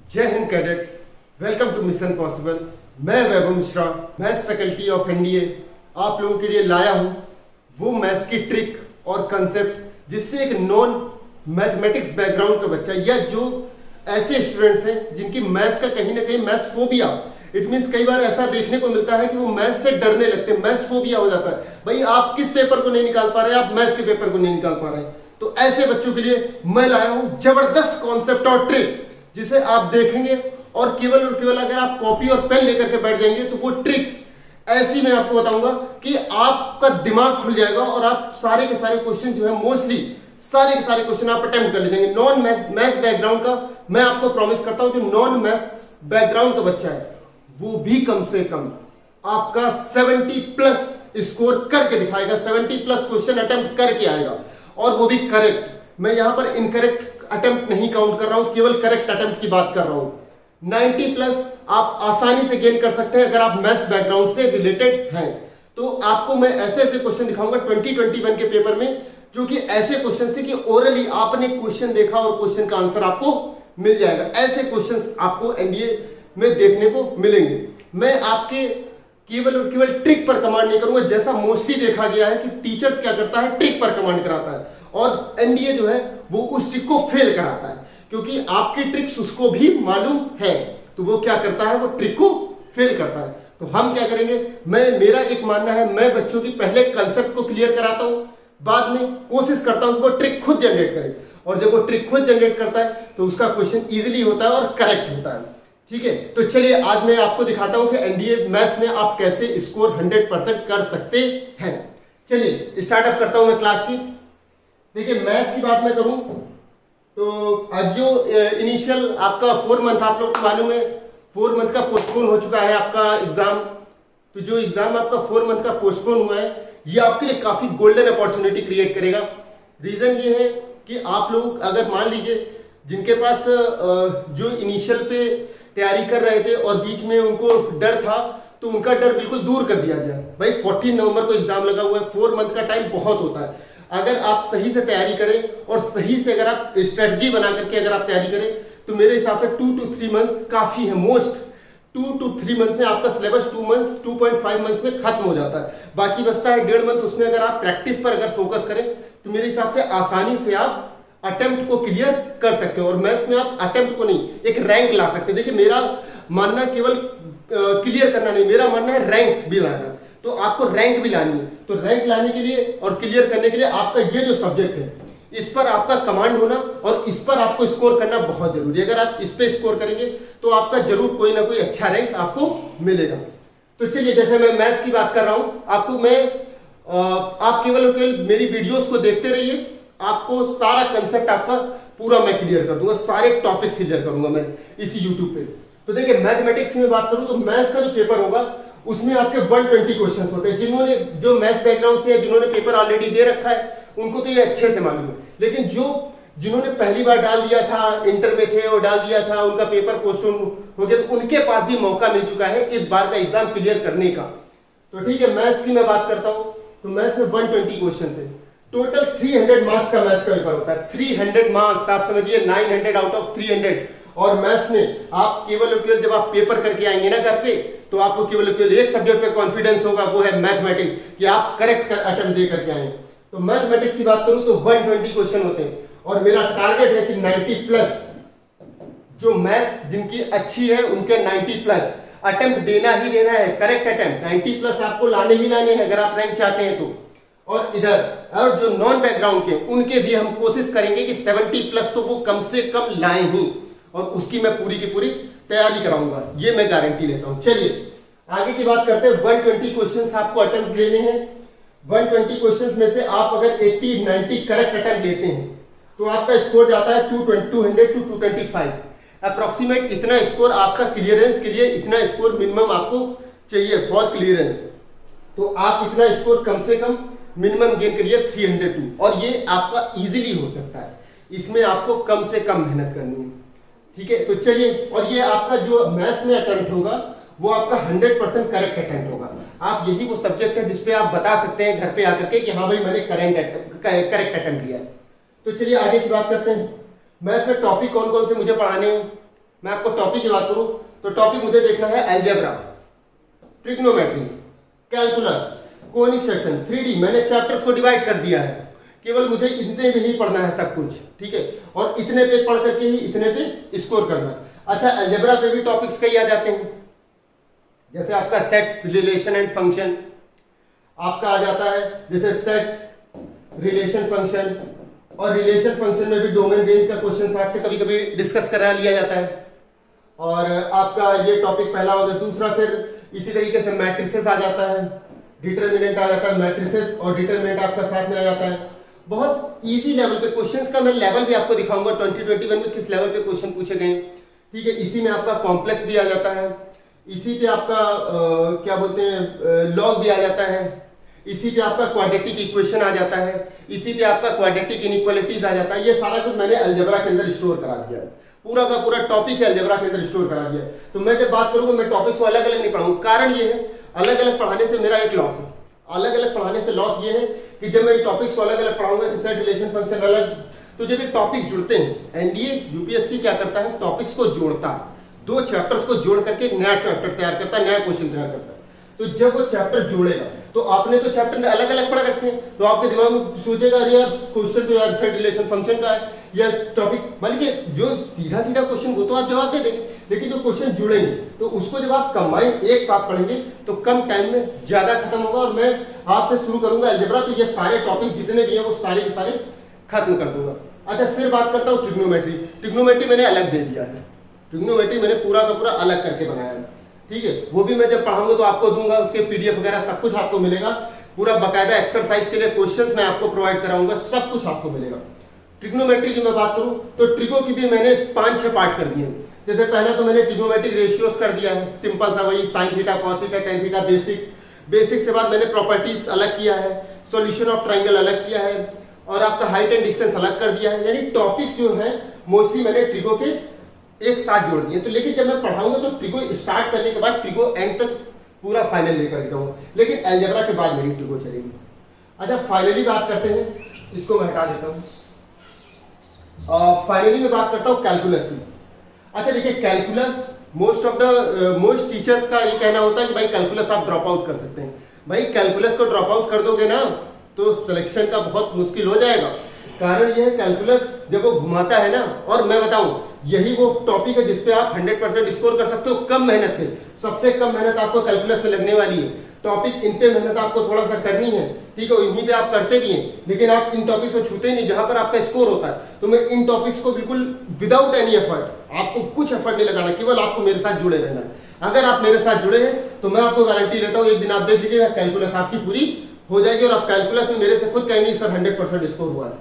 जय Hind cadets, welcome to mission possible. मैं Vaibhav Mishra, maths faculty of NDA आप लोगों के लिए लाया हूं वो मैथ्स की ट्रिक और कंसेप्ट जिससे एक नॉन मैथमेटिक्स बैकग्राउंड का बच्चा या जो ऐसे स्टूडेंट्स हैं जिनकी मैथ्स का कहीं ना कहीं मैथ्स फोबिया, इट मीन्स कई बार ऐसा देखने को मिलता है कि वो मैथ्स से डरने लगते हैं, मैथ्स फोबिया हो जाता है। भाई आप किस पेपर को नहीं निकाल पा रहे, आप मैथ्स के पेपर को नहीं निकाल पा रहे, तो ऐसे बच्चों के लिए मैं लाया हूं जबरदस्त कॉन्सेप्ट और ट्रिक जिसे आप देखेंगे और केवल अगर आप कॉपी और पेन लेकर के बैठ जाएंगे तो वो ट्रिक्स ऐसी मैं आपको बताऊंगा कि आपका दिमाग खुल जाएगा और आप सारे के सारे क्वेश्चन जो है मोस्टली सारे के सारे क्वेश्चन आप अटेम्प्ट कर ले जाएंगे। नॉन मैथ्स बैकग्राउंड का मैं आपको प्रॉमिस करता हूं, जो नॉन मैथ्स बैकग्राउंड का बच्चा है वो भी कम से कम आपका 70 प्लस स्कोर करके दिखाएगा, 70 प्लस क्वेश्चन अटेम्प्ट करके आएगा और वो भी करेक्ट। मैं यहां पर इनकरेक्ट अटेम्प्ट नहीं काउंट कर रहा हूं, केवल करेक्ट अटेम्प्ट की बात कर रहा हूं। 90 प्लस आप आसानी से गेन कर सकते हैं अगर आप मैथ्स बैकग्राउंड से रिलेटेड हैं। तो आपको मैं ऐसे ऐसे क्वेश्चन दिखाऊंगा 2021 के पेपर में, जो कि ऐसे क्वेश्चन थे कि ओरली आपने क्वेश्चन देखा और क्वेश्चन का आंसर आपको मिल जाएगा। ऐसे क्वेश्चन आपको एनडीए में देखने को मिलेंगे। मैं आपके केवल और केवल ट्रिक पर कमांड नहीं करूंगा, जैसा मोस्टली देखा गया है कि टीचर्स क्या करता है, ट्रिक पर कमांड कराता है और एनडीए जो है वो उस ट्रिक को फेल कराता है, क्योंकि आपकी ट्रिक्स उसको भी मालूम है, तो वो क्या करता है, वो ट्रिक को फेल करता है। तो हम क्या करेंगे, मेरा एक मानना है, मैं बच्चों की पहले कंसेप्ट को क्लियर कराता हूं, बाद में कोशिश करता हूं कि वो ट्रिक खुद जनरेट करे, और जब वो ट्रिक खुद जनरेट करता है तो उसका क्वेश्चन इजीली होता है और करेक्ट होता है। ठीक है, तो चलिए आज मैं आपको दिखाता हूं कि एनडीए मैथ्स में आप कैसे स्कोर 100% कर सकते हैं। चलिए स्टार्टअप करता हूं मैं क्लास की। देखिए मैथ्स की बात मैं करूं तो आज जो इनिशियल आपका 4 मंथ, आप लोग को मालूम है 4 मंथ का पोस्टपोन हो चुका है आपका एग्जाम। तो जो एग्जाम आपका 4 मंथ का पोस्टपोन हुआ है ये आपके लिए काफी गोल्डन अपॉर्चुनिटी क्रिएट करेगा। रीजन ये है कि आप लोग अगर मान लीजिए जिनके पास जो इनिशियल पे तैयारी कर रहे थे और बीच में उनको डर था, तो उनका डर बिल्कुल दूर कर दिया गया। भाई 14 नवंबर को एग्जाम लगा हुआ है, 4 मंथ का टाइम बहुत होता है। अगर आप सही से तैयारी करें और सही से अगर आप स्ट्रेटजी बना करके अगर आप तैयारी करें तो मेरे हिसाब से 2 to 3 मंथ्स काफी है। मोस्ट 2 to 3 मंथ्स में आपका सिलेबस 2.5 मंथ्स में खत्म हो जाता है। बाकी बचता है 1.5 मंथ, उसमें अगर आप प्रैक्टिस पर अगर फोकस करें तो मेरे हिसाब से आसानी से आप अटेम्प्ट को क्लियर कर सकते हो और मैथ्स में आप अटेम्प्ट को नहीं, एक रैंक ला सकते हैं। देखिए मेरा मानना केवल क्लियर करना नहीं, मेरा मानना है रैंक भी लाना। तो आपको रैंक भी लानी है, तो रैंक लाने के लिए और क्लियर करने के लिए आपका ये जो सब्जेक्ट है इस पर आपका कमांड होना और इस पर आपको स्कोर करना बहुत जरूरी है। अगर आप इस पे स्कोर करेंगे तो आपका जरूर कोई ना कोई अच्छा रैंक आपको मिलेगा। तो चलिए जैसे मैं मैथ्स की बात कर रहा हूं, आपको मैं आप केवल मेरी वीडियोस को देखते रहिए, आपको सारा कंसेप्ट आपका पूरा मैं क्लियर कर दूंगा, सारे टॉपिक्स क्लियर करूंगा मैं इसी यूट्यूब पे। तो देखिए मैथमेटिक्स में बात करूं तो मैथ्स का जो पेपर होगा उसमें आपके 120 क्वेश्चंस होते हैं। जिन्होंने जो मैथ बैकग्राउंड से जिन्होंने पेपर ऑलरेडी दे रखा है उनको तो ये अच्छे से मालूम है, लेकिन जिन्होंने पहली बार डाल दिया था, इंटर में थे और डाल दिया था, उनका पेपर पोस्टपोन हो गया, तो उनके पास भी मौका मिल चुका है इस बार का एग्जाम क्लियर करने का। तो ठीक है, मैथ्स की मैं बात करता हूं तो मैथ्स में 120 क्वेश्चन है। टोटल 300 मार्क्स का मैथ्स का पेपर होता है। 300 मार्क्स, आप समझिए 900 आउट ऑफ 300। और मैथ्स में आप केवल और केवल जब आप पेपर करके आएंगे ना घर पे, तो आपको केवल और केवल एक सब्जेक्ट पे कॉन्फिडेंस होगा, वो है मैथमेटिक्स, कि आप करेक्ट अटेम्प्ट दे करके आए। तो मैथमेटिक्स की बात करूं तो 120 क्वेश्चन होते हैं और मेरा टारगेट है कि 90 प्लस, जो मैथ्स जिनकी अच्छी है उनके 90 प्लस अटेम्प्ट देना ही देना है, करेक्ट अटेम्प्ट 90 प्लस आपको लाने ही लाने हैं अगर आप रैंक चाहते हैं तो। और इधर और जो नॉन बैकग्राउंड के उनके भी हम कोशिश करेंगे कि 70 प्लस तो वो कम से कम लाए ही, और उसकी मैं पूरी की पूरी तैयारी कराऊंगा, ये मैं गारंटी लेता हूं। चलिए आगे की बात करते हैं। 120 क्वेश्चंस आपको अटेम्प्ट लेने हैं। 120 क्वेश्चंस में से आप अगर 80-90 करेक्ट अटेम्प्ट लेते हैं तो आपका स्कोर जाता है 200 to 225 अप्रोक्सीमेट। इतना स्कोर आपका क्लियरेंस के लिए, इतना स्कोर मिनिमम आपको चाहिए फॉर क्लियरेंस। तो आप इतना स्कोर कम से कम मिनिमम गेन करिए 302, और ये आपका इजीली हो सकता है, इसमें आपको कम से कम मेहनत करनी है। ठीक है, तो चलिए, और ये आपका जो मैथ्स में अटेम्प्ट होगा वो आपका 100% करेक्ट अटेम्प्ट होगा। आप यही वो सब्जेक्ट है जिसपे आप बता सकते हैं घर पे आकर के कि हाँ भाई मैंने करेक्ट अटेम्प्ट लिया है। तो चलिए आगे की बात करते हैं। मैथ्स में टॉपिक कौन कौन से मुझे पढ़ाने हैं। मैं आपको टॉपिक की बात करूं तो टॉपिक मुझे देखना है algebra, trigonometry, calculus, conic section, 3D। मैंने चैप्टर्स को डिवाइड कर दिया है, केवल मुझे इतने में ही पढ़ना है सब कुछ, ठीक है, और इतने पे पढ़ करके ही इतने पे स्कोर करना है। अच्छा, अलजेब्रा पे भी टॉपिक्स कई आ जाते हैं, जैसे आपका सेट्स, रिलेशन एंड फंक्शन आपका आ जाता है, जैसे सेट्स, रिलेशन फंक्शन, और रिलेशन फंक्शन में भी डोमेन रेंज का क्वेश्चन आपसे कभी कभी डिस्कस करा लिया जाता है। और आपका ये टॉपिक पहला हो गया। दूसरा फिर इसी तरीके से मैट्रिसेस आ जाता है, डिटरमिनेंट आ जाता है, मैट्रिसेस और डिटरमिनेंट आपका साथ में आ जाता है। बहुत इजी लेवल पे क्वेश्चंस का मैं लेवल भी आपको दिखाऊंगा 2021 में किस लेवल पे क्वेश्चन पूछे गए, ठीक है। इसी में आपका कॉम्प्लेक्स भी आ जाता है, इसी पे आपका क्या बोलते हैं लॉग भी आ जाता है, इसी पे आपका क्वाड्रेटिक इक्वेशन आ जाता है, इसी पे आपका क्वाड्रेटिक इनइक्वालिटीज आ जाता है। ये सारा कुछ मैंने अलजेब्रा के अंदर स्टोर करा दिया है, पूरा का पूरा टॉपिक है अलजेब्रा के अंदर स्टोर करा दिया है। तो मैं जब बात करूंगा मैं टॉपिक्स को अलग अलग नहीं पढ़ाऊंगा। कारण ये है अलग अलग पढ़ाने से मेरा एक लॉस है, अलग अलग पढ़ाने से लॉस ये है कि जब मैं टॉपिक्स को अलग अलग पढ़ाऊंगा, सेट, रिलेशन, फंक्शन अलग, तो जब ये टॉपिक्स जुड़ते हैं, एनडीए यूपीएससी क्या करता है, टॉपिक्स को जोड़ता है, दो चैप्टर्स को जोड़ करके एक नया चैप्टर तैयार करता है, नया क्वेश्चन तैयार करता है। तो जब वो चैप्टर जोड़ेगा तो आपने तो चैप्टर अलग अलग पढ़ रखे हैं, तो आपके दिमाग में सोचेगा अरे यार क्वेश्चन तो यार सेट, रिलेशन, फंक्शन का है या टॉपिक, मान लीजिए जो सीधा सीधा क्वेश्चन वो तो आप जवाब दे देंगे, लेकिन जो क्वेश्चन जुड़ेंगे तो उसको जब आप कंबाइन एक साथ पढ़ेंगे तो कम टाइम में ज्यादा खत्म होगा। और मैं आपसे शुरू करूंगा अलजेब्रा, तो ये सारे टॉपिक जितने भी हैं वो सारे के सारे खत्म कर दूंगा। अच्छा, फिर बात करता हूँ ट्रिग्नोमेट्री। ट्रिग्नोमेट्री मैंने अलग दे दिया है, ट्रिग्नोमेट्री मैंने पूरा का पूरा अलग करके बनाया है, ठीक है। वो भी मैं जब पढ़ाऊंगा तो आपको दूंगा, उसके पीडीएफ वगैरह सब कुछ आपको मिलेगा, पूरा बकायदा एक्सरसाइज के लिए क्वेश्चंस मैं आपको प्रोवाइड कराऊंगा, सब कुछ आपको मिलेगा। ट्रिग्नोमेट्री की मैं बात करूं तो ट्रिगो की भी मैंने 5-6 पार्ट कर दिए। जैसे पहला तो मैंने ट्रिग्नोमेट्रिक रेशियोज कर दिया है, सिंपल सा वही sine theta, cos theta, tan theta, basics से बाद मैंने प्रॉपर्टीज अलग किया है, सॉल्यूशन ऑफ ट्रायंगल अलग किया है, और आपका हाइट एंड डिस्टेंस अलग कर दिया है। यानी टॉपिक्स जो है मोस्टली मैंने ट्रिगो के एक साथ जोड़ दिए। तो लेकिन जब मैं पढ़ाऊंगा तो ट्रिगो स्टार्ट करने के बाद ट्रिगो एंड तक पूरा फाइनल लेकर जाऊंगा, लेकिन अलजेब्रा के बाद मेरी ट्रिगो चलेगी। अच्छा, फाइनली बात करते हैं, इसको मैं हटा देता हूं। फाइनली मैं बात करता हूं कैलकुलस की। अच्छा देखिए, कैलकुलस मोस्ट टीचर्स का ये कहना होता है कि भाई कैलकुलस आप ड्रॉप आउट कर सकते हैं। भाई कैलकुलस को ड्रॉप आउट कर दोगे ना तो सिलेक्शन का बहुत मुश्किल हो जाएगा। कारण यह है कैलकुलस जब वो घुमाता है ना, और मैं बताऊं यही वो टॉपिक है जिसपे आप 100% स्कोर कर सकते हो कम मेहनत में। सबसे कम मेहनत आपको कैलकुलस में लगने वाली है। टॉपिक इन पे मेहनत आपको थोड़ा सा करनी है, ठीक है, इन्हीं पे आप करते भी हैं, लेकिन आप इन टॉपिक्स को छूते ही नहीं जहां पर आपका स्कोर होता है। तो मैं इन टॉपिक्स को बिल्कुल विदाउट एनी एफर्ट, आपको कुछ एफर्ट नहीं लगाना, केवल आपको मेरे साथ जुड़े रहना है। अगर आप मेरे साथ जुड़े हैं तो मैं आपको गारंटी देता हूं एक दिन आप देख लीजिएगा कैलकुलस आपकी पूरी हो जाएगी, और आप कैलकुलस में मेरे से खुद कहेंगे सर 100% स्कोर हुआ है।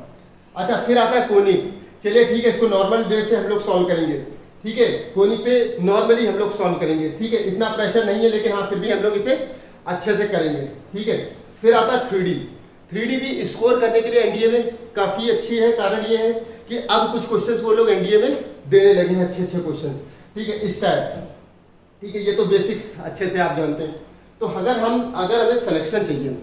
अच्छा, फिर आता है कोनिक। चलिए ठीक है, इसको नॉर्मल वे से हम लोग सॉल्व करेंगे, ठीक है, कोनिक पे नॉर्मली हम लोग सॉल्व करेंगे, ठीक है, इतना प्रेशर नहीं है, लेकिन हाँ फिर भी हम लोग इसे अच्छे से करेंगे, ठीक है। फिर आता है 3D। 3D भी स्कोर करने के लिए एनडीए में काफी अच्छी है। कारण ये है कि अब कुछ क्वेश्चंस वो लोग एनडीए में देने लगे हैं, अच्छे क्वेश्चंस, ठीक है, स्टैट्स, ठीक है, ये तो बेसिक्स अच्छे से आप जानते हैं। तो अगर हमें सिलेक्शन चाहिए,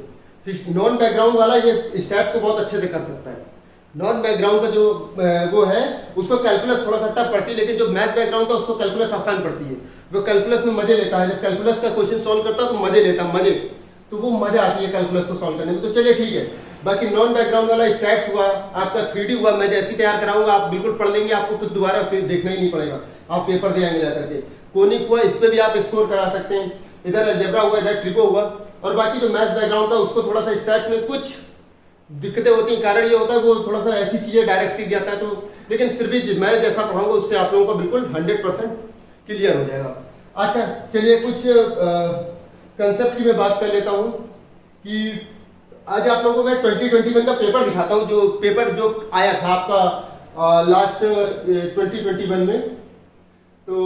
नॉन बैकग्राउंड वाला ये स्टैट्स को बहुत अच्छे से कर सकता है। नॉन बैकग्राउंड का जो वो है उसको कैलकुलस थोड़ा सा टफ पड़ती है, लेकिन जो मैथ बैकग्राउंड का उसको कैलकुलस आसान पड़ती है। वो कैलकुलस में मजे लेता है, जब कैलकुलस का क्वेश्चन सॉल्व करता है तो मजे लेता है, मजे, तो वो मजा आती है कैलकुलस को सॉल्व करने में। तो चलिए ठीक है, बाकी नॉन बैकग्राउंड वाला स्टैट्स हुआ, आपका 3D हुआ, मैं जैसे तैयार कराऊंगा आप बिल्कुल पढ़ लेंगे, आपको कुछ दोबारा देखना ही नहीं पड़ेगा, आप पेपर दे आएंगे जाकर के। कोनिक हुआ, इस पे भी आप स्कोर करा सकते हैं, इधर अलजेब्रा हुआ, इधर ट्रिगो हुआ, और बाकी जो मैथ बैकग्राउंड था उसको थोड़ा सा स्टैट्स में कुछ दिक्कतें होती हैं। कारण ये होता है वो थोड़ा सा ऐसी चीजें डायरेक्ट सीख जाता है, तो लेकिन फिर भी मैं जैसा पढ़ाऊंगा उससे आप लोगों को बिल्कुल 100% क्लियर हो जाएगा। अच्छा चलिए, कुछ कंसेप्ट की मैं बात कर लेता हूं कि आज आप लोगों को मैं 2021 का पेपर दिखाता हूं, जो पेपर जो आया था आपका लास्ट 2021 में। तो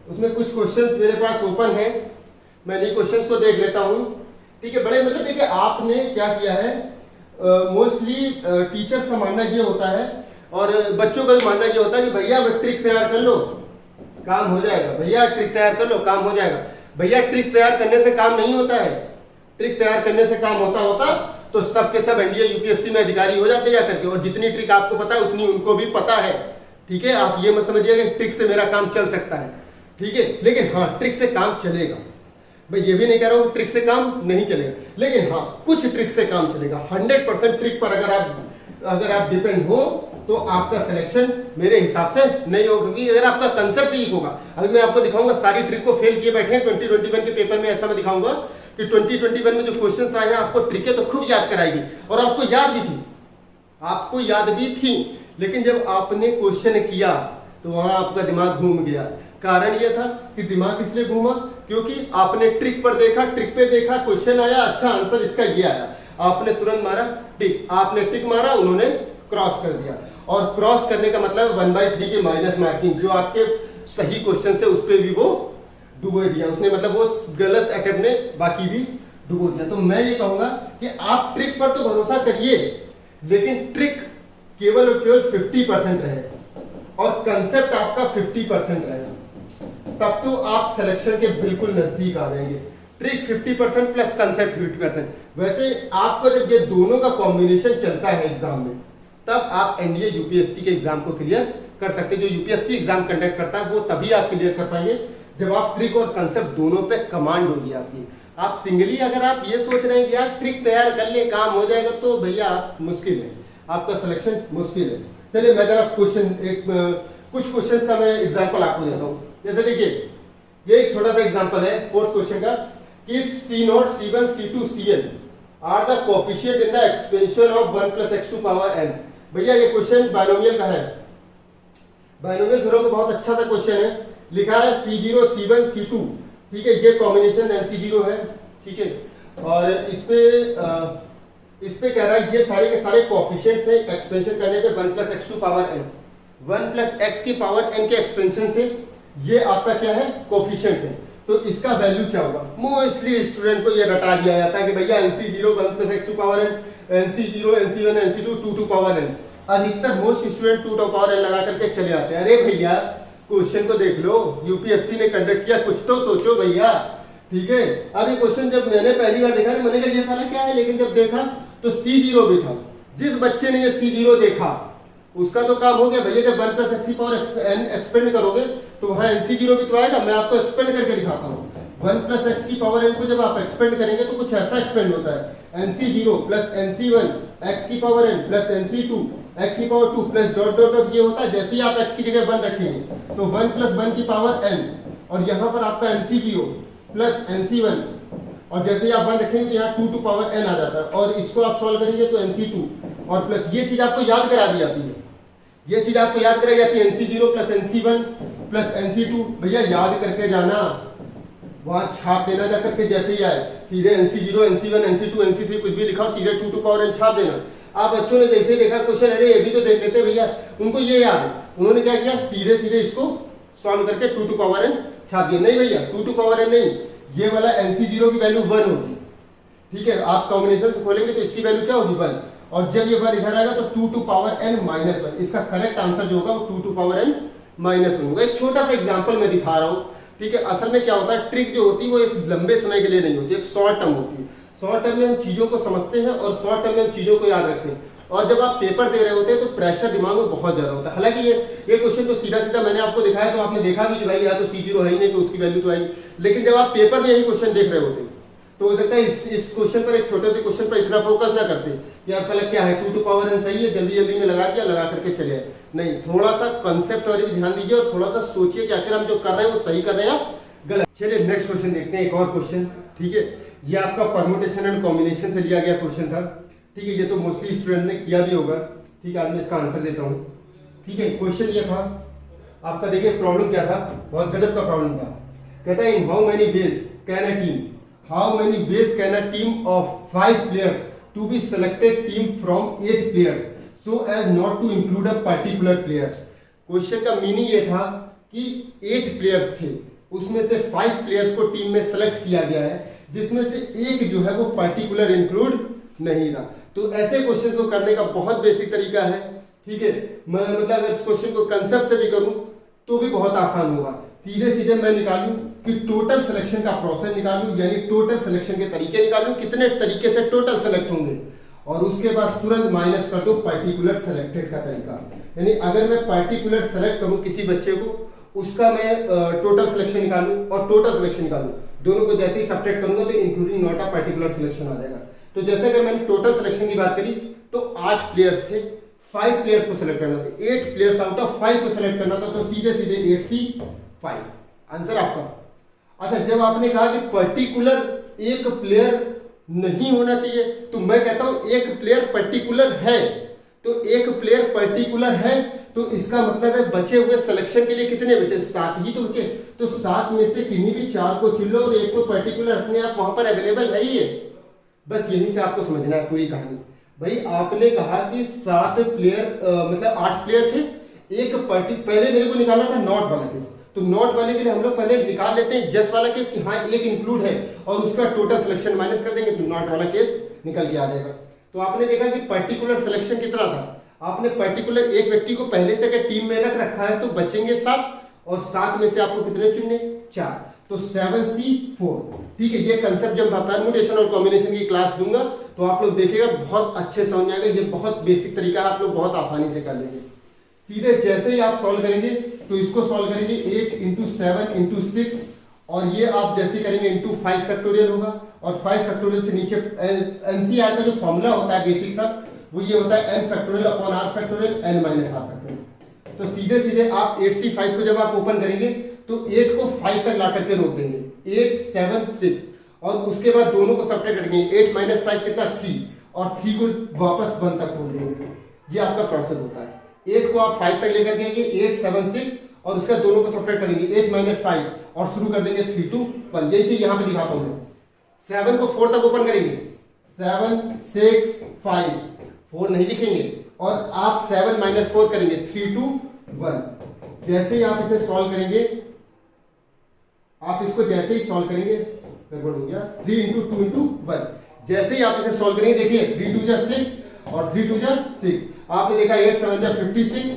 उसमें कुछ क्वेश्चंस मेरे पास ओपन है, मैं इन क्वेश्चंस को देख लेता हूं, ठीक है। बड़े मतलब देखिए आपने क्या किया है, मोस्टली टीचर्स का मानना ये होता है और बच्चों का भी मानना ये होता है कि भैया ट्रिक तैयार कर लो काम हो जाएगा, भैया ट्रिक तैयार कर लो काम हो जाएगा। भैया ट्रिक तैयार करने से काम नहीं होता है, ट्रिक तैयार करने से काम होता तो सब के सब एनडीए यूपीएससी में अधिकारी हो जाते जा करके, और जितनी ट्रिक आपको पता है उतनी उनको भी पता है, ठीक है, आप ये मत समझिए कि ट्रिक से मेरा काम चल सकता है, ठीक है, लेकिन हाँ ट्रिक से काम चलेगा। मैं ये भी नहीं कह रहा हूँ ट्रिक से काम नहीं चलेगा, लेकिन हाँ कुछ ट्रिक से काम चलेगा। 100% ट्रिक पर अगर आप डिपेंड हो तो आपका सिलेक्शन मेरे हिसाब से नहीं होगा, क्योंकि अगर आपका कंसेप्ट वीक होगा। अभी मैं आपको दिखाऊंगा सारी ट्रिक को फेल किए बैठे हैं 2021 के पेपर में। ऐसा मैं दिखाऊंगा कि 2021 में जो क्वेश्चन आए हैं आपको ट्रिकें तो खूब याद कराएगी, और आपको याद भी थी, लेकिन जब आपने क्वेश्चन किया तो वहां आपका दिमाग घूम गया। कारण यह था कि दिमाग इसलिए घूमा क्योंकि आपने ट्रिक पे देखा, क्वेश्चन आया, अच्छा आंसर इसका ये आया, आपने तुरंत मारा टिक, आपने टिक मारा, उन्होंने क्रॉस कर दिया। और क्रॉस करने का मतलब 1/3 की माइनस मार्किंग, जो आपके सही क्वेश्चन थे उस पर भी वो डुबो दिया उसने, मतलब वो गलत अटेम्प्ट ने बाकी भी डुबो दिया। तो मैं ये कहूंगा कि आप ट्रिक पर तो भरोसा करिए, लेकिन ट्रिक केवल और केवल 50% रहे और कंसेप्ट आपका 50% रहेगा, तब तो आप सिलेक्शन के बिल्कुल नजदीक आ जाएंगे। Trick 50% plus concept 50%। वैसे आपको जब ये दोनों का कॉम्बिनेशन चलता है एग्जाम में, तब आप एनडीए यूपीएससी के एग्जाम को क्लियर कर सकते हैं। जो यूपीएससी एग्जाम कंडक्ट करता है वो तभी आप क्लियर कर पाएंगे जब आप ट्रिक और कंसेप्ट दोनों पे कमांड होगी आपकी। आप सिंगली अगर आप ये सोच रहे हैं कि यार ट्रिक तैयार कर ले काम हो जाएगा, तो भैया मुश्किल है, आपका सिलेक्शन मुश्किल है। चलिए मैं जरा कुछ क्वेश्चन का मैं एग्जाम्पल आपको देता हूँ। जैसे देखिए ये एक छोटा सा एग्जाम्पल है 4th क्वेश्चन का, कि C0, C1, C2, Cn are the coefficient in the expansion of 1 + x to power n। भैया ये क्वेश्चन बाइनोमियल का है, बाइनोमियल थ्योरम का बहुत अच्छा सा क्वेश्चन है। लिखा है C0, C1, C2, ठीक है, ये कॉम्बिनेशन NC0 है, ठीक है, और इस पे कह रहा है ये सारे के सारे कोफिशिएंट्स हैं एक्सपेंशन करने पे 1 + x to power n, 1 + x की पावर n के एक्सपेंशन से ये आपका क्या है कोफिशिएंट्स है। तो इसका वैल्यू क्या होगा? मोस्टली स्टूडेंट को ये रटा दिया जाता है कि भैया NC0 1 + x to power n, NC0 NC1 NC2 2 to power n। अधिकतर most student 2 to power n लगा करके चले आते हैं। अरे भैया क्वेश्चन को देख लो, यूपीएससी ने कंडक्ट किया, कुछ तो सोचो भैया, ठीक है। अब ये क्वेश्चन जब मैंने पहली बार देखा मैंने कहा ये साला क्या है, लेकिन जब देखा तो C0 भी था। जिस बच्चे ने ये C0 देखा उसका तो काम हो गया भैया। जब 1 + x की पावर n एक्सपेंड करोगे तो वहां NC0 भी तो आएगा। मैं आपको एक्सपेंड करके दिखाता हूँ। 1 + x की पावर n को जब आप एक्सपेंड करेंगे तो कुछ ऐसा एक्सपेंड होता है, NC0 + NC1 x की पावर n + NC2 x की power 2 plus dot dot dot ये होता है। जैसे ही आप x की जगह 1 रखेंगे तो 1 + 1 की पावर n, और यहाँ पर आपका NC0 + NC1, और जैसे ही आप 1 रखेंगे तो यहाँ 2 टू पावर n आ जाता है, और इसको आप सॉल्व करेंगे तो NC2 और प्लस ये चीज आपको याद करा दी जाती है, ये चीज आपको याद कराई जाती है NC0 + NC1 + NC2। भैया याद करके जाना, वहां छाप देना जा करके, जैसे ही आए सीधे NC0 NC1 NC2 NC3 कुछ भी लिखाओ, सीधे 2 टू पावर n छाप देना। आप बच्चों ने जैसे देखा क्वेश्चन, अरे ये भी तो देख लेते भैया, उनको ये याद है, उन्होंने क्या किया सीधे सीधे इसको सॉल्व करके 2 टू पावर n छाप दिया। नहीं भैया 2 टू पावर n नहीं, ये वाला NC0 की वैल्यू 1 होगी, ठीक है। आप कॉम्बिनेशन से खोलेंगे तो इसकी वैल्यू क्या होगी 1, और जब ये 1 इधर आएगा तो 2 टू पावर n - 1। इसका करेक्ट आंसर जो होगा वो 2 टू पावर n - 1 होगा। एक छोटा सा एग्जांपल मैं दिखा रहा हूँ, ठीक है। असल में क्या होता है, ट्रिक जो होती है वो एक लंबे समय के लिए नहीं होती, एक शॉर्ट टर्म होती है। शॉर्ट टर्म में हम चीजों को समझते हैं और शॉर्ट टर्म में हम चीजों को याद रखते हैं। और जब आप पेपर दे रहे होते हैं तो प्रेशर दिमाग में बहुत ज्यादा होता है। हालांकि ये क्वेश्चन तो सीधा सीधा मैंने आपको दिखाया तो आपने देखा भी कि भाई यहाँ तो C0 है ही नहीं तो उसकी वैल्यू तो आई, लेकिन जब आप पेपर में यही क्वेश्चन देख रहे होते तो हो सकता है इस क्वेश्चन पर, एक छोटे से क्वेश्चन पर इतना फोकस ना करते कि यार साला क्या है 2 टू पावर n सही है, जल्दी जल्दी में लगा दिया, लगा करके चले आए। नहीं, थोड़ा सा कंसेप्ट और भी ध्यान दीजिए और थोड़ा सा सोचिए कि आखिर हम जो कर रहे हैं वो सही कर रहे हैं या गलत। चलिए नेक्स्ट क्वेश्चन देखते हैं, एक और क्वेश्चन, ठीक है। ये आपका परमुटेशन एंड कॉम्बिनेशन से लिया गया क्वेश्चन था, ठीक है। ये तो मोस्टली स्टूडेंट ने किया भी होगा, ठीक है। आज मैं इसका आंसर देता हूँ, ठीक है। क्वेश्चन ये था आपका, देखिए प्रॉब्लम क्या था, बहुत गजब का प्रॉब्लम था। कहता है in how many ways can a team of 5 players to be selected team from 8 players so as not to include a particular player. Question का मीनिंग ये था कि 8 प्लेयर्स थे, उसमें से 5 प्लेयर्स को टीम में सेलेक्ट किया गया है, जिसमें से एक जो है वो पर्टिकुलर इंक्लूड नहीं था। तो ऐसे क्वेश्चन को करने का बहुत बेसिक तरीका है, ठीक है। मैं मतलब अगर इस क्वेश्चन को कंसेप्ट से भी करूं तो भी बहुत आसान होगा। सीधे सीधे मैं निकालूं कि टोटल सिलेक्शन का प्रोसेस निकालूं, यानी टोटल सिलेक्शन के तरीके निकालूं, कितने तरीके से टोटल सेलेक्ट होंगे, और उसके बाद तुरंत माइनस कर दो पर्टिकुलर सेलेक्टेड का तरीका। यानी अगर मैं पर्टिकुलर सेलेक्ट करूं किसी बच्चे को, उसका मैं टोटल सिलेक्शन निकालूं और टोटल सिलेक्शन निकालूं, दोनों को जैसे ही सब्ट्रैक्ट करूंगा तो including not a particular selection आ जाएगा। तो जैसे अगर मैंने टोटल सिलेक्शन की बात करी तो 8 प्लेयर्स थे, 5 प्लेयर्स को सिलेक्ट करना था, 8 प्लेयर्स आउट ऑफ 5 को सिलेक्ट करना था, तो सीधे सीधे 8C5 आंसर आपका। अच्छा, जब आपने कहा कि पर्टिकुलर एक प्लेयर नहीं होना चाहिए, तो मैं कहता हूं एक प्लेयर पर्टिकुलर है, तो एक प्लेयर पर्टिकुलर है तो इसका मतलब है बचे हुए सिलेक्शन के लिए कितने बचे, 7 ही तो बचे। तो 7 में से किन्हीं भी 4 को चुन लो और एक तो पर्टिकुलर अपने आप वहां पर अवेलेबल है ही है। बस यहीं से आपको समझना है पूरी कहानी। भाई आपने कहा कि 7 प्लेयर मतलब 8 प्लेयर थे, एक पहले मेरे को निकालना था नॉट वाला केस, तो नॉट वाले के लिए हम लोग पहले निकाल लेते हैं जस्ट वाला केस कि हाँ एक इंक्लूड है और उसका टोटल सिलेक्शन माइनस कर देंगे तो नॉट वाला केस निकल के आ जाएगा। तो आपने देखा कि पर्टिकुलर सिलेक्शन कितना था, आपने पर्टिकुलर एक व्यक्ति को पहले से अगर टीम में रख रखा है तो बचेंगे 7 और 7 में से आपको कितने चुनने, 4, तो 7C4। ठीक है, ये कंसेप्ट जब मैं परम्यूटेशन और कॉम्बिनेशन की क्लास दूंगा तो आप लोग देखिएगा बहुत अच्छे समझ आएगा। ये बहुत बेसिक तरीका है, आप लोग बहुत आसानी से कर लेंगे। सीधे जैसे ही आप सॉल्व करेंगे तो इसको सॉल्व करेंगे 8 × 7 × 6 और ये आप जैसे करेंगे इंटू 5 फैक्टोरियल होगा और 5 फैक्टोरियल से नीचे एनसीआर का जो फॉर्मूला होता है बेसिक सा वो ये होता है n factorial upon r factorial n minus r factorial. तो सीधे सीधे आप 8C5 को जब आप ओपन करेंगे तो 8 को 5 तक ला करके रोक देंगे, 8 7 6 और उसके बाद दोनों को सब्ट्रैक्ट करेंगे, 8 - 5 कितना 3 और 3 को वापस 1 तक खोल देंगे। ये आपका प्रोसेस होता है। 8 को आप 5 तक लेकर के आएंगे, 8 7 6 और उसका दोनों को सब्ट्रैक्ट करेंगे, 8 - 5 और शुरू कर देंगे 3 2 1। यही चीज यहाँ पे दिखाता हूँ मैं। 7 को 4 तक ओपन करेंगे, 7 6 5 4 नहीं लिखेंगे और आप 7 - 4 करेंगे, 3 2 1। जैसे ही आप इसे सॉल्व करेंगे, आप इसको जैसे ही सॉल्व करेंगे, गड़बड़ हो गया, 3 × 2 × 1। जैसे ही आप इसे सॉल्व करेंगे, देखिए 3 2 6 और 3 2 6। आपने देखा 8 7 56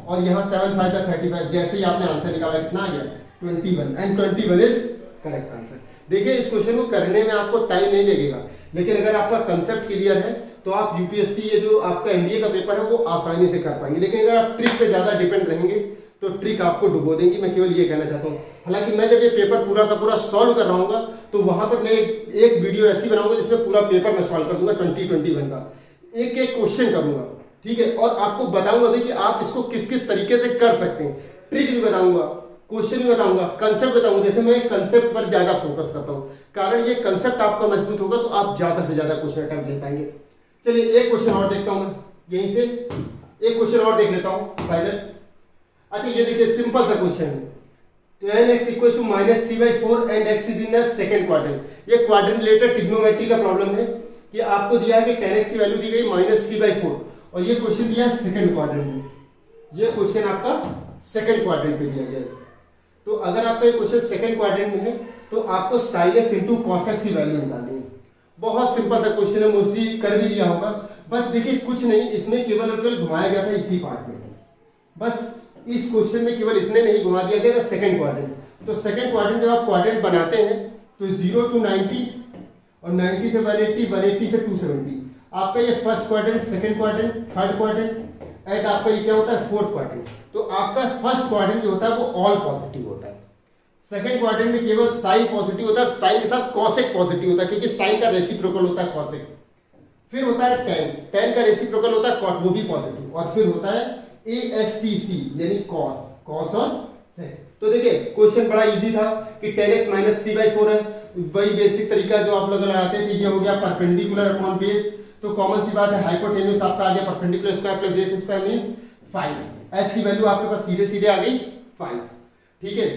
और यहाँ 7 5 35। जैसे ही आपने आंसर निकाला कितना आ गया 21 एंड 21 इज करेक्ट आंसर। देखिए इस क्वेश्चन को करने में आपको टाइम नहीं लगेगा, लेकिन अगर आपका कंसेप्ट क्लियर है तो आप यूपीएससी ये जो आपका एनडीए का पेपर है वो आसानी से कर पाएंगे। लेकिन अगर आप ट्रिक पे ज्यादा डिपेंड रहेंगे तो ट्रिक आपको डुबो देंगी। मैं केवल ये कहना चाहता हूँ। हालांकि मैं जब ये पेपर पूरा का पूरा सॉल्व कर रहा हूँ तो वहां पर मैं एक वीडियो ऐसी बनाऊंगा जिसमें पूरा पेपर मैं सॉल्व कर दूंगा 2021 का, एक एक क्वेश्चन करूंगा, ठीक है, और आपको बताऊंगा भी कि आप इसको किस किस तरीके से कर सकते हैं। ट्रिक भी बताऊंगा, क्वेश्चन भी बताऊंगा, कंसेप्ट बताऊंगा। जैसे मैं कंसेप्ट पर ज्यादा फोकस करता हूँ, कारण ये कंसेप्ट आपका मजबूत होगा तो आप ज्यादा से ज्यादा क्वेश्चन अटेम्प्ट ले पाएंगे। चलिए एक क्वेश्चन और देखता हूं मैं, यहीं से एक क्वेश्चन और देख लेता हूं फाइनल। अच्छा ये देखिए सिंपल सा क्वेश्चन है, tan x = -3/4 and x is in the second quadrant. ये क्वाड्रेंट रिलेटेड ट्रिग्नोमेट्री का प्रॉब्लम है कि आपको दिया है कि tan x की वैल्यू दी गई -3/4 और ये क्वेश्चन दिया है सेकंड क्वाड्रेंट में। ये क्वेश्चन आपका सेकंड क्वाड्रेंट पे दिया गया है। तो अगर आपका ये क्वेश्चन सेकंड क्वाड्रेंट में है तो आपको sin x × cos x की वैल्यू निकालनी है। बहुत सिंपल सा क्वेश्चन है, मोस्टली कर भी लिया होगा। बस देखिए कुछ नहीं, इसमें केवल और केवल घुमाया गया था इसी पार्ट में, बस इस क्वेश्चन में केवल इतने में ही घुमा दिया गया था सेकंड क्वाड्रेंट। तो सेकंड क्वाड्रेंट जब आप क्वाड्रेंट बनाते हैं तो 0 to 90 और 90 से 180, 180 से 270। आपका ये first quadrant, second quadrant, third quadrant and आपका ये क्या होता है फोर्थ क्वाड्रेंट। तो आपका फर्स्ट क्वाड्रेंट जो होता है वो ऑल पॉजिटिव होता है। सेकंड क्वाड्रेंट में केवल साइन पॉजिटिव होता है, साइन के साथ कॉसेक पॉजिटिव होता है क्योंकि साइन का रेसिप्रोकल होता है कॉसेक। फिर होता है टेन, टेन का रेसिप्रोकल होता है कॉट, वो भी पॉजिटिव। और फिर होता है ASTC यानी कॉस, कॉस और सेक। तो देखिए क्वेश्चन बड़ा इजी था कि tan x - 3/4 है, वही बेसिक तरीका जो आप लोग लगाते थे। ये हो गया परपेंडिकुलर अपॉन बेस, तो कॉमन सी बात है हाइपोटेन्यूज आपका आ गया perpendicular square plus base square means 5। h की वैल्यू आपके पास सीधे सीधे आ गई 5, ठीक है।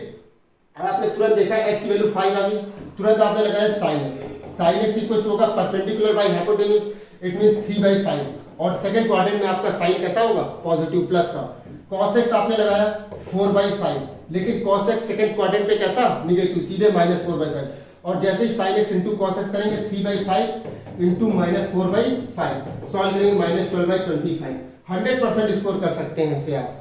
और आपने तुरंत देखा h की वैल्यू 5 आ गई, तुरंत आपने लगाया sin x इक्वल होगा perpendicular by hypotenuse, it means 3/5। और सेकंड क्वाड्रेंट में आपका साइन कैसा होगा पॉजिटिव प्लस का। cos x आपने लगाया 4/5, लेकिन cos x सेकंड क्वाड्रेंट पे कैसा नेगेटिव, सीधे -4/5। और जैसे ही sin x × cos x करेंगे 3/5 × -4/5 सॉल्व करेंगे -12/25। 100% स्कोर कर सकते हैं इसे आप,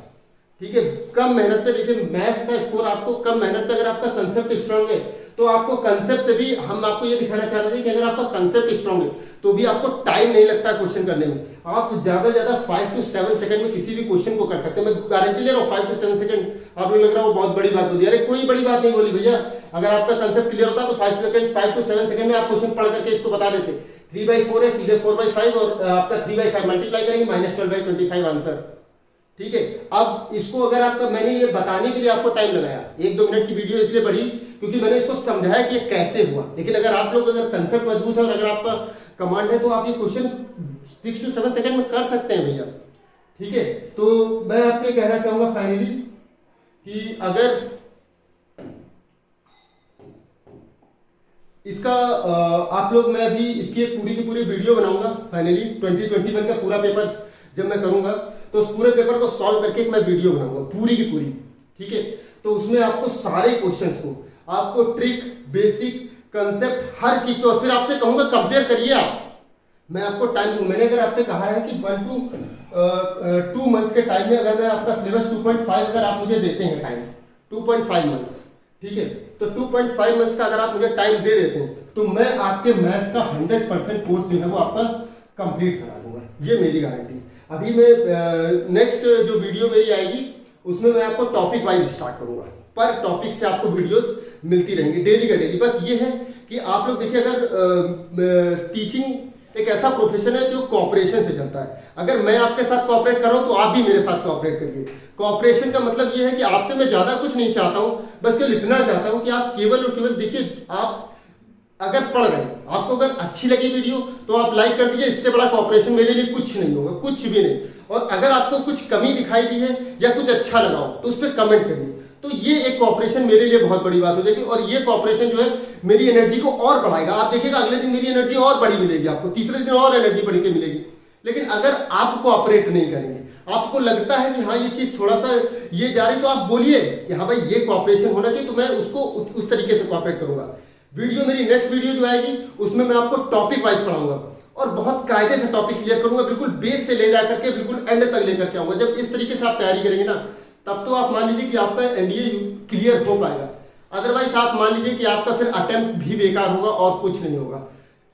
ठीक है, कम मेहनत पे। देखिए मैथ्स का स्कोर आपको कम मेहनत पे, अगर आपका कंसेप्ट स्ट्रांग है तो आपको कंसेप्ट से भी हम आपको ये दिखाना चाह रहे थे कि अगर आपका कंसेप्ट स्ट्रांग है तो भी आपको टाइम नहीं लगता क्वेश्चन करने में। आप ज्यादा से ज्यादा 5 to 7 सेकंड में किसी भी क्वेश्चन को कर सकते हैं। मैं गारंटी ले रहा हूँ 5 to 7 सेकंड। आपको लग रहा है वो बहुत बड़ी बात होती है, अरे कोई बड़ी बात नहीं बोली भैया। अगर आपका कंसेप्ट क्लियर होता तो 5 to 7 सेकंड में आप क्वेश्चन पढ़ करके इसको बता देते। 3/4 है, सीधे 4/5 और आपका 3/5 मल्टीप्लाई करेंगे, -12/25 आंसर। ठीक है, अब इसको अगर आपका, मैंने ये बताने के लिए आपको टाइम लगाया, 1-2 मिनट की वीडियो इसलिए बढ़ी क्योंकि मैंने इसको समझाया कि ये कैसे हुआ। लेकिन अगर आप लोग, अगर कंसेप्ट मजबूत है और अगर आपका कमांड है तो आप ये क्वेश्चन 6 to 7 सेकंड में कर सकते हैं भैया। ठीक है, तो मैं आपसे कहना चाहूंगा फाइनली कि अगर इसका आप लोग, मैं अभी इसकी एक पूरी की पूरी वीडियो बनाऊंगा फाइनली 2021 का पूरा पेपर जब मैं करूंगा तो उस पूरे पेपर को सॉल्व करके एक मैं वीडियो बनाऊंगा पूरी की पूरी। ठीक है, तो उसमें आपको सारे क्वेश्चंस को, आपको ट्रिक, बेसिक, कंसेप्ट, हर चीज को, फिर आपसे कहूंगा कंपेयर करिए आप। मैं आपको टाइम दूंगा। मैंने अगर आपसे कहा है कि 1 to 2 मंथ्स के टाइम में अगर मैं आपका सिलेबस 2.5 अगर आप मुझे देते हैं टाइम, 2.5 मंथ्स, ठीक है, तो 2.5 मंथ्स का अगर आप मुझे टाइम दे देते हैं तो मैं आपके मैथ्स का 100% कोर्स जो है वो आपका कंप्लीट करा दूंगा, ये मेरी गारंटी है। अभी मैं नेक्स्ट जो वीडियो मेरी आएगी उसमें मैं आपको टॉपिक वाइज स्टार्ट करूंगा, पर टॉपिक से आपको वीडियोस मिलती रहेंगी डेली का डेली। बस ये है कि आप लोग देखिए, अगर टीचिंग एक ऐसा प्रोफेशन है जो कॉपरेशन से चलता है। अगर मैं आपके साथ कॉपरेट कर रहा हूं तो आप भी मेरे साथ कॉपरेट करिए। कॉपरेशन का मतलब ये है कि आपसे मैं ज्यादा कुछ नहीं चाहता हूं, बस केवल इतना चाहता हूं कि आप केवल और केवल देखिए, आप अगर पढ़ रहे हैं, आपको अगर अच्छी लगी वीडियो तो आप लाइक कर दीजिए। इससे बड़ा कॉपरेशन मेरे लिए कुछ नहीं होगा, कुछ भी नहीं। और अगर आपको कुछ कमी दिखाई दी है या कुछ अच्छा लगा हो तो उस पर कमेंट करिए, तो ये एक कॉपरेशन मेरे लिए बहुत बड़ी बात हो जाएगी। और ये कॉपरेशन जो है मेरी एनर्जी को और बढ़ाएगा। आप देखिएगा अगले दिन मेरी एनर्जी और बड़ी मिलेगी, आपको तीसरे दिन और एनर्जी बढ़ के मिलेगी। लेकिन अगर आप कोऑपरेट नहीं करेंगे, आपको लगता है कि हाँ ये चीज थोड़ा सा ये जा रही, तो आप बोलिए कि हाँ भाई ये कॉपरेशन होना चाहिए, तो मैं उसको उस तरीके से कोऑपरेट करूंगा। वीडियो, मेरी नेक्स्ट वीडियो जो आएगी उसमें मैं आपको टॉपिक वाइज पढ़ाऊंगा और बहुत कायदे से टॉपिक क्लियर करूंगा, बिल्कुल बेस से ले जाकर के बिल्कुल एंड तक लेकर के आऊंगा। जब इस तरीके से आप तैयारी करेंगे ना, तब तो आप मान लीजिए कि आपका एनडीए क्लियर हो पाएगा। अदरवाइज आप मान लीजिए कि आपका फिर अटेम्प्ट भी बेकार होगा और कुछ नहीं होगा।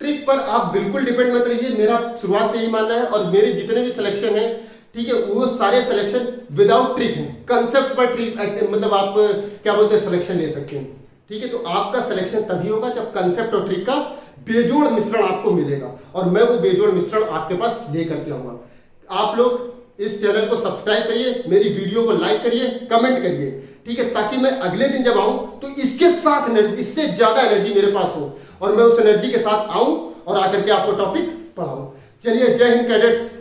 ट्रिक पर आप बिल्कुल डिपेंड मत रहिए, मेरा शुरुआत से ही मानना है। और मेरे जितने भी सिलेक्शन है, ठीक है, वो सारे सिलेक्शन विदाउट ट्रिक है। कंसेप्ट पर ट्रिक, मतलब आप क्या बोलते हैं, सिलेक्शन ले सकते हैं। ठीक है, तो आपका सिलेक्शन तभी होगा जब कंसेप्ट और ट्रिक का बेजोड़ मिश्रण आपको मिलेगा, और मैं वो बेजोड़ मिश्रण आपके पास लेकर के आऊंगा। आप लोग इस चैनल को सब्सक्राइब करिए, मेरी वीडियो को लाइक करिए, कमेंट करिए, ठीक है, ताकि मैं अगले दिन जब आऊं तो इसके साथ इससे ज्यादा एनर्जी मेरे पास हो और मैं उस एनर्जी के साथ आऊं और आकर के आपको टॉपिक पढ़ाऊं। चलिए, जय हिंद कैडेट्स।